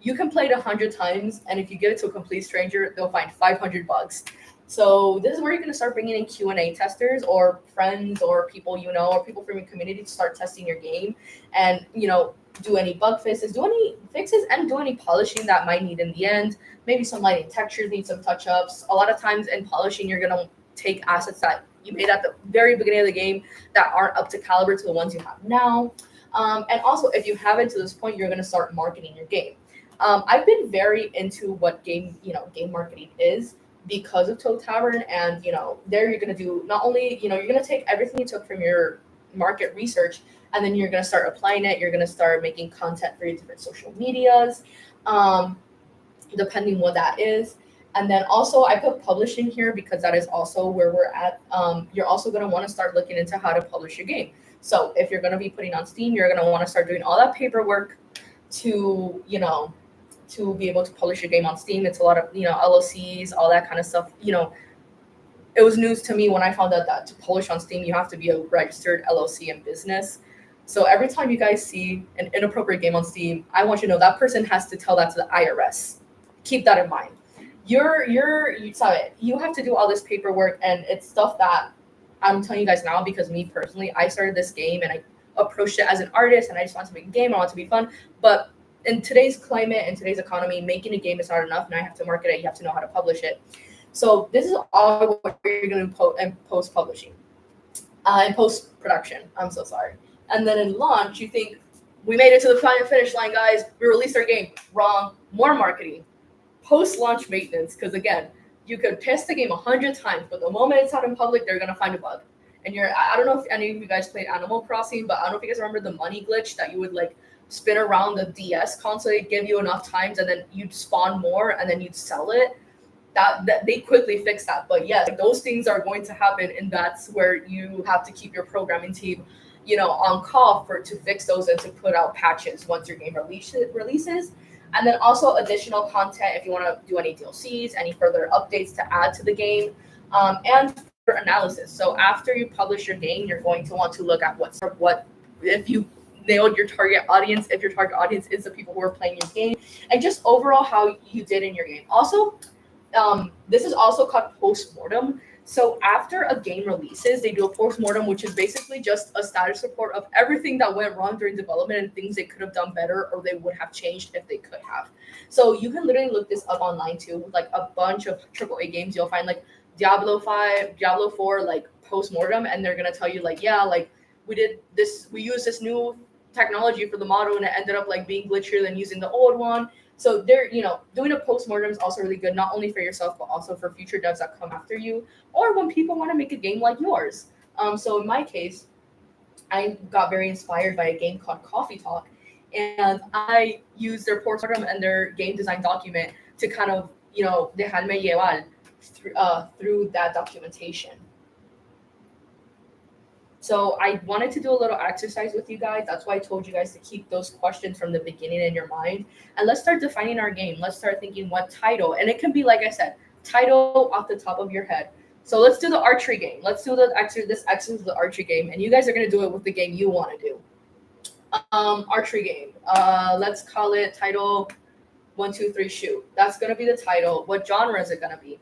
you can play it 100 times, and if you give it to a complete stranger, they'll find 500 bugs. So this is where you're going to start bringing in Q&A testers or friends or people you know or people from your community to start testing your game and, do any bug fixes, and do any polishing that might need in the end. Maybe some lighting textures need some touch-ups. A lot of times in polishing, you're going to take assets that you made at the very beginning of the game that aren't up to caliber to the ones you have now. And also, if you haven't to this point, you're going to start marketing your game. I've been very into what game marketing is because of Toad Tavern. And, there you're going to do not only, you're going to take everything you took from your market research and then you're going to start applying it. You're going to start making content for your different social medias, depending what that is. And then also I put publishing here because that is also where we're at. You're also going to want to start looking into how to publish your game. So if you're going to be putting on Steam, you're going to want to start doing all that paperwork to, to be able to publish your game on Steam. It's a lot of, LLCs, all that kind of stuff. It was news to me when I found out that to publish on Steam, you have to be a registered LLC in business. So every time you guys see an inappropriate game on Steam, I want you to know that person has to tell that to the IRS. Keep that in mind. You have to do all this paperwork, and it's stuff that I'm telling you guys now because me personally, I started this game and I approached it as an artist and I just want to make a game. I want it to be fun. But in today's climate and today's economy, making a game is not enough. And I have to market it. You have to know how to publish it. So this is all what you're going to in post-publishing, in post-production. I'm so sorry. And then in launch, you think, we made it to the finish line, guys. We released our game. Wrong. More marketing. Post-launch maintenance. Because again, you could test the game 100 times, but the moment it's out in public, they're going to find a bug. And I don't know if any of you guys played Animal Crossing, but I don't know if you guys remember the money glitch that you would spin around the DS console, it'd give you enough times, and then you'd spawn more, and then you'd sell it. That they quickly fixed that. But yeah, those things are going to happen, and that's where you have to keep your programming team, on call to fix those and to put out patches once your game releases. And then also additional content if you want to do any DLCs, any further updates to add to the game, and for analysis. So after you publish your game, you're going to want to look at what if you nailed your target audience, if your target audience is the people who are playing your game, and just overall how you did in your game. Also, this is also called post-mortem. So after a game releases, they do a post-mortem, which is basically just a status report of everything that went wrong during development and things they could have done better or they would have changed if they could have. So you can literally look this up online too. With a bunch of AAA games, you'll find Diablo 5, Diablo 4, post-mortem, and they're gonna tell you we did this, we used this new technology for the model and it ended up being glitchier than using the old one. So they're, doing a post-mortem is also really good, not only for yourself, but also for future devs that come after you, or when people want to make a game like yours. So in my case, I got very inspired by a game called Coffee Talk, and I used their post-mortem and their game design document to kind of, dejarme llevar through that documentation. So I wanted to do a little exercise with you guys. That's why I told you guys to keep those questions from the beginning in your mind. And let's start defining our game. Let's start thinking what title. And it can be, like I said, title off the top of your head. So let's do the archery game. Let's do this exercise of the archery game. And you guys are going to do it with the game you want to do. Archery game. Let's call it title 1, 2, 3 shoot. That's going to be the title. What genre is it going to be?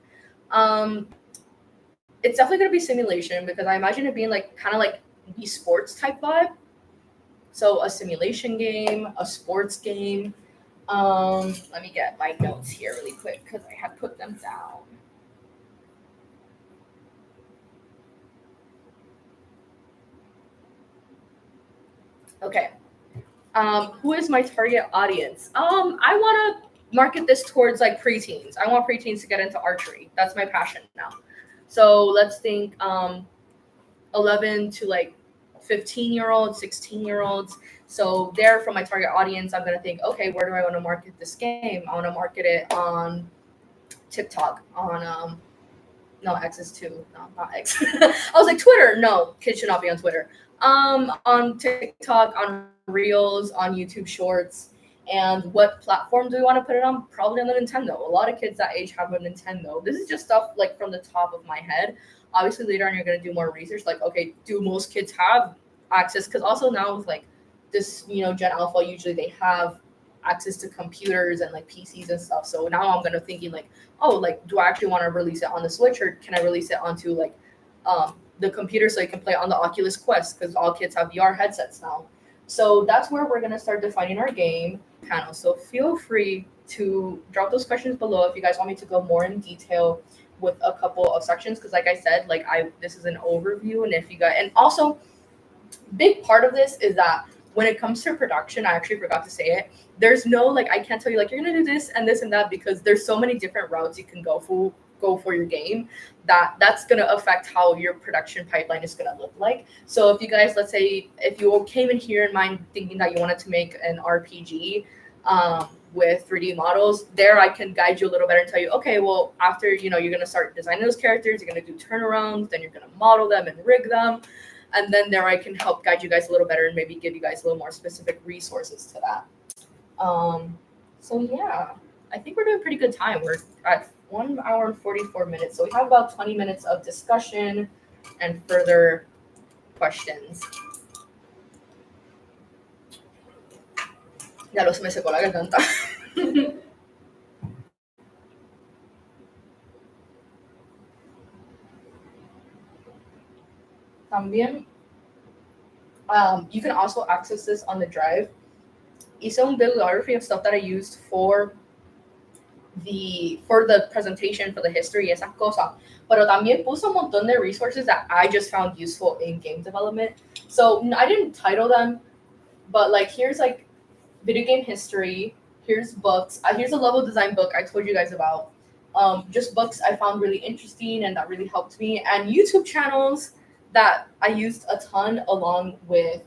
It's definitely going to be simulation because I imagine it being kind of esports type vibe. So a simulation game, a sports game. Let me get my notes here really quick because I had put them down. Okay. Who is my target audience? I want to market this towards preteens. I want preteens to get into archery. That's my passion now. So let's think 11 to 15-year-olds, 16-year-olds. So there for my target audience, I'm going to think, okay, where do I want to market this game? I want to market it on TikTok, on, no, X is too, no, not X. I was Twitter. No, kids should not be on Twitter. On TikTok, on Reels, on YouTube Shorts. And what platform do we want to put it on? Probably on the Nintendo. A lot of kids that age have a Nintendo. This is just stuff from the top of my head. Obviously, later on, you're going to do more research. Okay, do most kids have access? Because also now with this, Gen Alpha, usually they have access to computers and like PCs and stuff. So now I'm gonna thinking like, oh, like do I actually want to release it on the Switch, or can I release it onto like the computer so you can play on the Oculus Quest, because all kids have VR headsets now. So that's where we're gonna start defining our game panel. So feel free to drop those questions below if you guys want me to go more in detail with a couple of sections, because like I said, like I this is an overview, and if you guys, and also big part of this is that when it comes to production, I actually forgot to say it, there's no like I can't tell you like you're gonna do this and this and that, because there's so many different routes you can go for your game, that's going to affect how your production pipeline is going to look like. So if you guys, let's say if you came in here in mind thinking that you wanted to make an RPG with 3D models, there I can guide you a little better and tell you, okay, well, after you're going to start designing those characters, you're going to do turnarounds, then you're going to model them and rig them, and then there I can help guide you guys a little better and maybe give you guys a little more specific resources to that. So yeah, I think we're doing pretty good time. We're at 1 hour and 44 minutes. So we have about 20 minutes of discussion and further questions. Ya lo se me secó la garganta. También, you can also access this on the drive. Hice un bibliography of stuff that I used for the presentation, for the history, esas cosas. Pero también puse un montón de resources that I just found useful in game development. So I didn't title them, but like here's like video game history, here's books, here's a level design book I told you guys about. Just books I found really interesting and that really helped me, and YouTube channels that I used a ton, along with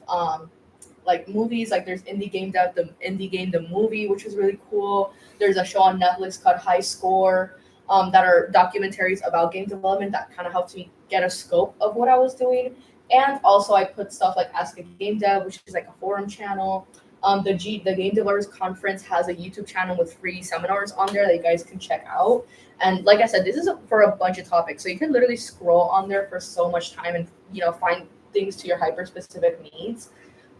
like movies. Like there's Indie Game Dev, the Indie Game the movie, which is really cool. There's a show on Netflix called High Score, that are documentaries about game development that kind of helped me get a scope of what I was doing. And also I put stuff like Ask a Game Dev, which is like a forum channel. The Game Developers Conference has a YouTube channel with free seminars on there that you guys can check out. And like I said, this is for a bunch of topics, so you can literally scroll on there for so much time and find things to your hyper specific needs.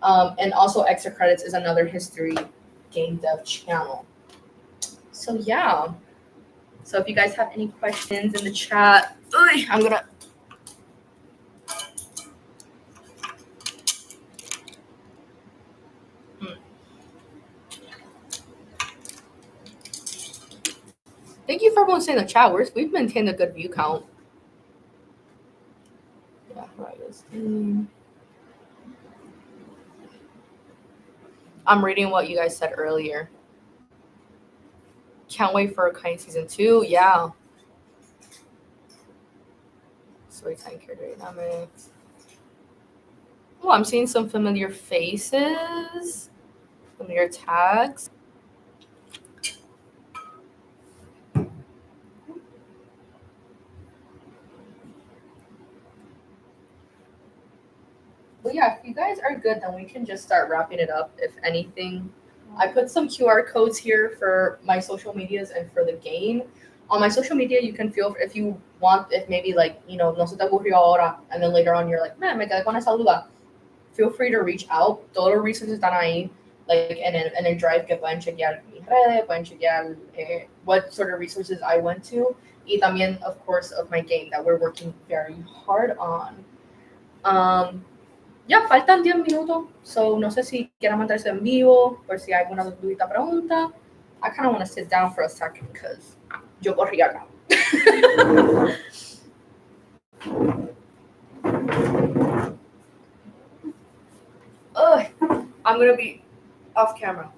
And also Extra Credits is another history game dev channel. So yeah. So if you guys have any questions in the chat, I'm gonna. Thank you for everyone saying in the chat. We've maintained a good view count. Yeah, right. I'm reading what you guys said earlier. Can't wait for Kind Season 2. Yeah. Storytelling character dynamics. Oh, I'm seeing some familiar faces, familiar tags. But yeah, if you guys are good, then we can just start wrapping it up, if anything. I put some QR codes here for my social medias and for the game. On my social media, you can feel, if you want, if maybe like, no se te ocurrió ahora, and then later on you're like, man, me quedé con esa duda. Feel free to reach out. Todos los resources están ahí, like in a drive que pueden chequear mis redes, pueden chequear what sort of resources I went to, y también, of course, of my game that we're working very hard on. Ya, faltan 10 minutos, so no sé si quieran mantenerse en vivo, por si hay alguna dudita pregunta. I kind of want to sit down for a second, because yo corrí acá. I'm going to be off camera.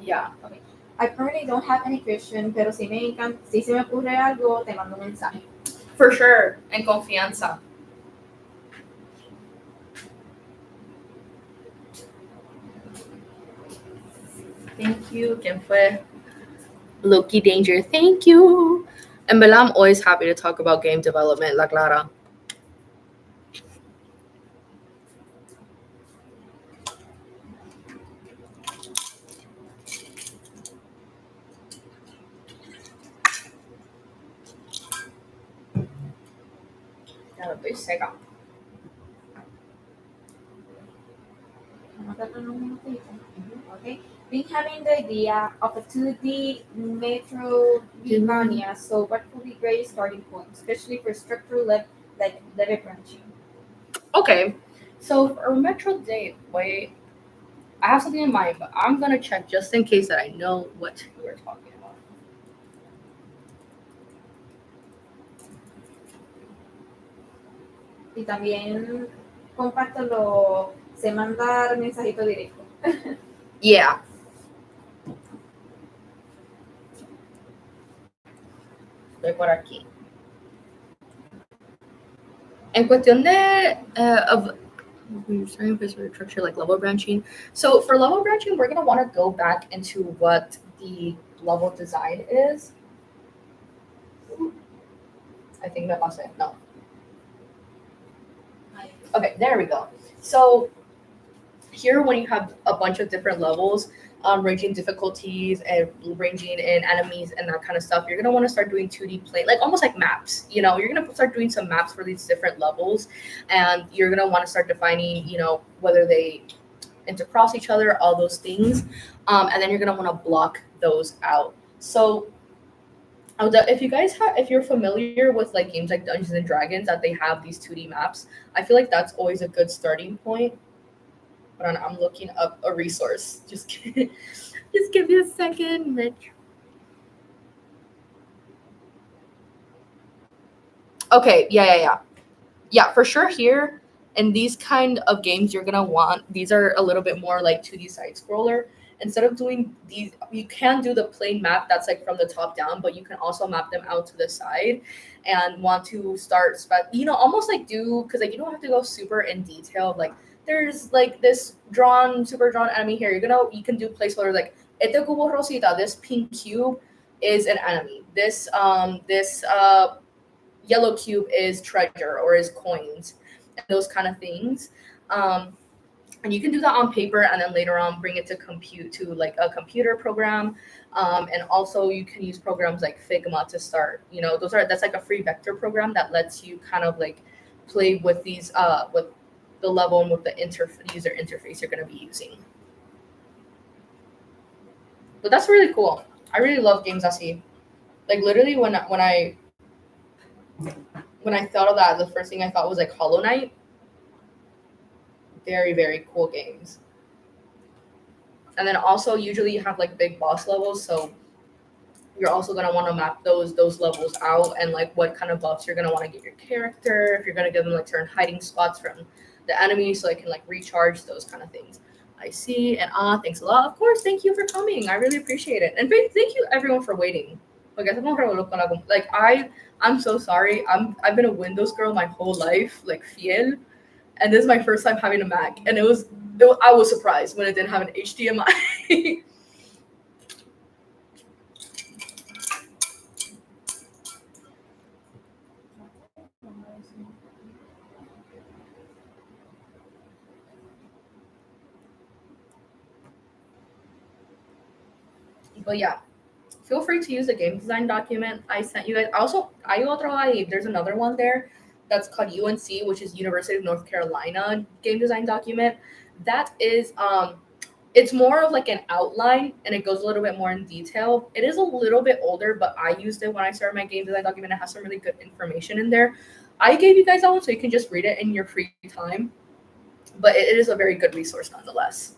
Yeah. Okay. I currently don't have any question, pero si se me ocurre algo, te mando un mensaje. For sure. En confianza. Thank you. ¿Quién fue? Loki Danger. Thank you. And Bella, I'm always happy to talk about game development, La Clara. Ya lo estoy seca. Okay. Been having the idea of a 2D Metroidvania, so what would be great starting point, especially for structural like level branching? Okay, so for Metro Date, wait, I have something in mind, but I'm gonna check just in case that I know what we're talking about. Y también compártelo, sé mandar mensajito directo. Yeah. Estoy por aquí. En cuestión de of starting with structure like level branching. So for level branching, we're gonna want to go back into what the level design is. I think that was it. No. Okay, there we go. So here, when you have a bunch of different levels, ranging difficulties and ranging in enemies and that kind of stuff, you're gonna want to start doing 2D play, like almost like maps. You know, you're gonna start doing some maps for these different levels, and you're gonna want to start defining, you know, whether they intercross each other, all those things, and then you're gonna want to block those out. So if you guys have, if you're familiar with like games like Dungeons and Dragons that they have these 2D maps, I feel like that's always a good starting point. Hold on, I'm looking up a resource. Just give me a second, Mitch. Okay, yeah. For sure, here in these kind of games, you're gonna want these are a little bit more like 2D side scroller. Instead of doing these, you can do the plain map that's like from the top down, but you can also map them out to the side, and want to start, almost like do because like you don't have to go super in detail. Like there's like this super drawn enemy here. You can do placeholder like este cubo rosita. This pink cube is an enemy. This yellow cube is treasure or is coins and those kind of things. And you can do that on paper and then later on bring it to compute to like a computer program. And also you can use programs like Figma to start, that's like a free vector program that lets you kind of like play with these with the level and with the user interface you're going to be using. But that's really cool. I really love games así. Like literally when I thought of that, the first thing I thought was like Hollow Knight. Very, very cool games. And then also usually you have like big boss levels, so you're also gonna want to map those levels out and like what kind of buffs you're gonna want to give your character, if you're gonna give them like certain hiding spots from the enemy so they can like recharge, those kind of things. I see, and thanks a lot. Of course, thank you for coming. I really appreciate it. And thank you everyone for waiting. Like I'm so sorry. I've been a Windows girl my whole life, like fiel, and this is my first time having a Mac, and I was surprised when it didn't have an HDMI. But yeah, feel free to use the game design document I sent you guys. Also, there's another one there that's called UNC, which is University of North Carolina game design document. That is it's more of like an outline and it goes a little bit more in detail. It is a little bit older, but I used it when I started my game design document. It has some really good information in there. I gave you guys that one so you can just read it in your free time. But it is a very good resource nonetheless.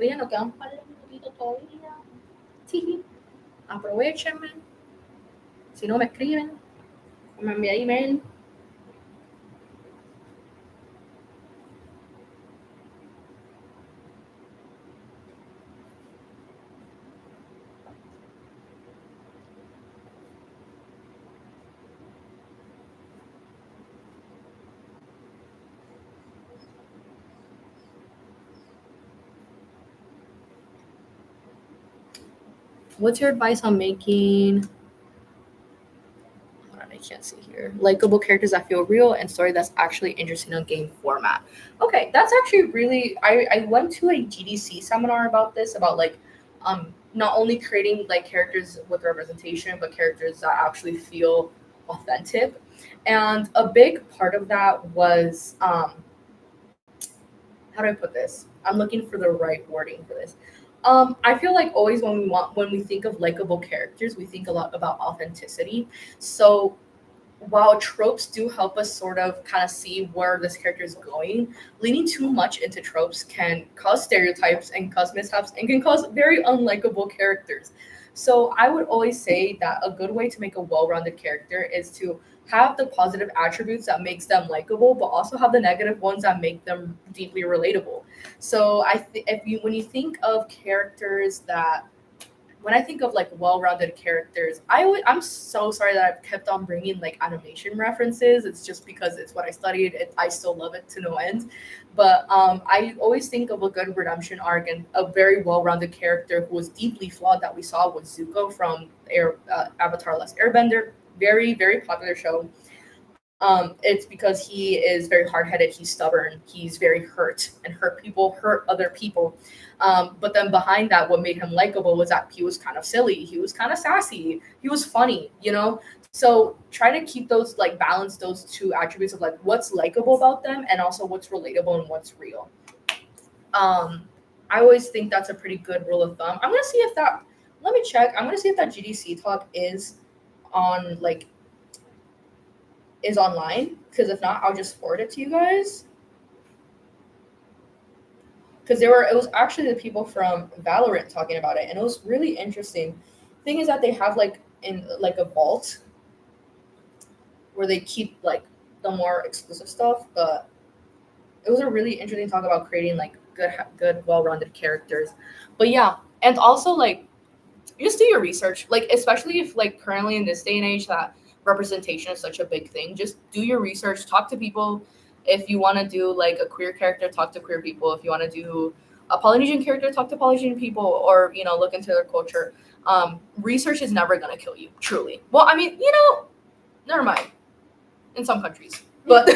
Oye, nos quedan un par de minutitos todavía. Sí. Aprovechenme. Si no me escriben, me envían email. What's your advice on making? Hold on, can't see here. Likable characters that feel real and story that's actually interesting on game format. Okay, that's actually really. I went to a GDC seminar about this, about like not only creating like characters with representation, but characters that actually feel authentic. And a big part of that was how do I put this? I'm looking for the right wording for this. I feel like always when we think of likable characters, we think a lot about authenticity. So while tropes do help us sort of kind of see where this character is going, leaning too much into tropes can cause stereotypes and cause mishaps and can cause very unlikable characters. So I would always say that a good way to make a well-rounded character is to have the positive attributes that makes them likable, but also have the negative ones that make them deeply relatable. So if you when you think of characters that when I think of like well-rounded characters, I'm so sorry that I've kept on bringing like animation references. It's just because it's what I studied. I still love it to no end. But I always think of a good redemption arc and a very well-rounded character who was deeply flawed that we saw with Zuko from Avatar: Last Airbender. Very, very popular show. It's because he is very hard-headed, he's stubborn, he's very hurt, and hurt people hurt other people. But then behind that, what made him likable was that he was kind of silly, he was kind of sassy, he was funny, you know. So try to keep those like balance those two attributes of like what's likable about them and also what's relatable and what's real. I always think that's a pretty good rule of thumb. I'm gonna see if that. Let me check. I'm gonna see if that GDC talk on like is online, because if not, I'll just forward it to you guys. Because it was actually the people from Valorant talking about it, and it was really interesting. Thing is that they have like in like a vault where they keep like the more exclusive stuff, but it was a really interesting talk about creating like good well-rounded characters. But yeah, and also like just do your research, like especially if like currently in this day and age that representation is such a big thing. Just do your research, talk to people. If you want to do like a queer character, talk to queer people. If you want to do a Polynesian character, talk to Polynesian people, or look into their culture. Research is never going to kill you, truly. Well, I mean, never mind, in some countries, but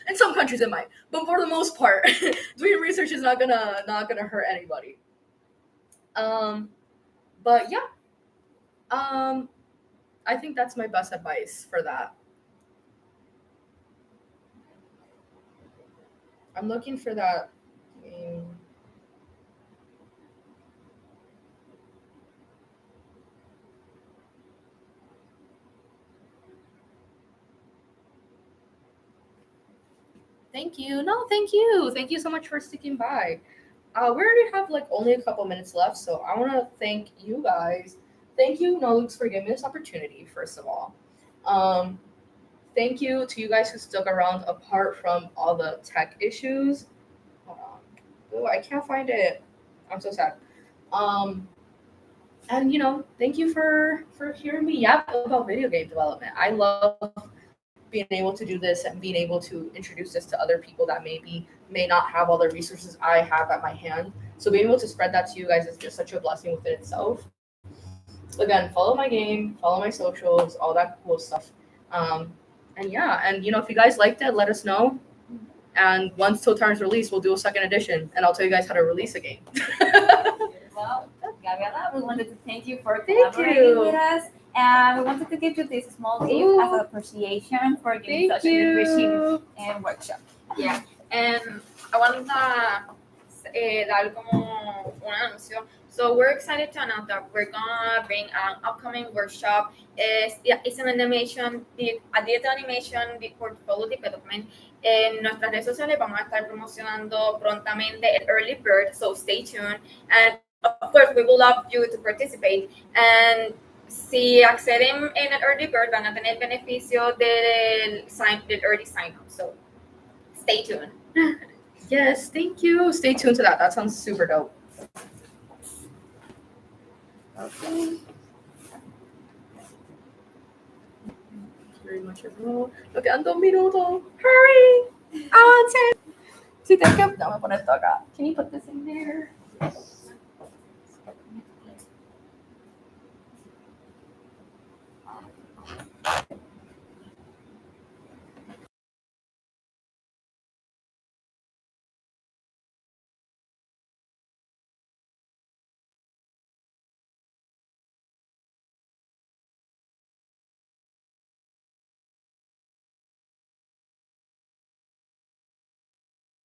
in some countries it might, but for the most part doing research is not gonna hurt anybody. But yeah, I think that's my best advice for that. I'm looking for that. Thank you. No, thank you. Thank you so much for sticking by. We already have like only a couple minutes left, so I want to thank you guys. Thank you, Nolux, for giving me this opportunity. First of all, um, thank you to you guys who stuck around apart from all the tech issues. Hold on. Oh, I can't find it. I'm so sad. Um, and thank you for hearing me yap about video game development. I love being able to do this and being able to introduce this to other people that may not have all the resources I have at my hand. So being able to spread that to you guys is just such a blessing within itself. Again, follow my game, follow my socials, all that cool stuff. And yeah, and if you guys liked it, let us know. And once Totar is released, we'll do a second edition, and I'll tell you guys how to release a game. Well, Gabriela, we wanted to thank you for collaborating with us. And we wanted to give you this small gift as an appreciation for giving such an enriching workshop. Yeah, and I wanted to dar como un anuncio. So we're excited to announce that we're gonna bring an upcoming workshop. It's an animation, a digital animation portfolio development. En nuestras redes sociales vamos a estar promocionando prontamente el early bird, so stay tuned. And of course, we would love you to participate. And si acceden en el early bird, van a tener beneficio del early sign up. So stay tuned. Yes, thank you. Stay tuned to that. That sounds super dope. Okay. Very much ago. Lo quedan 2 minutos. Hurry! Avance! Si te que no me pone esto acá. Can you put this in there?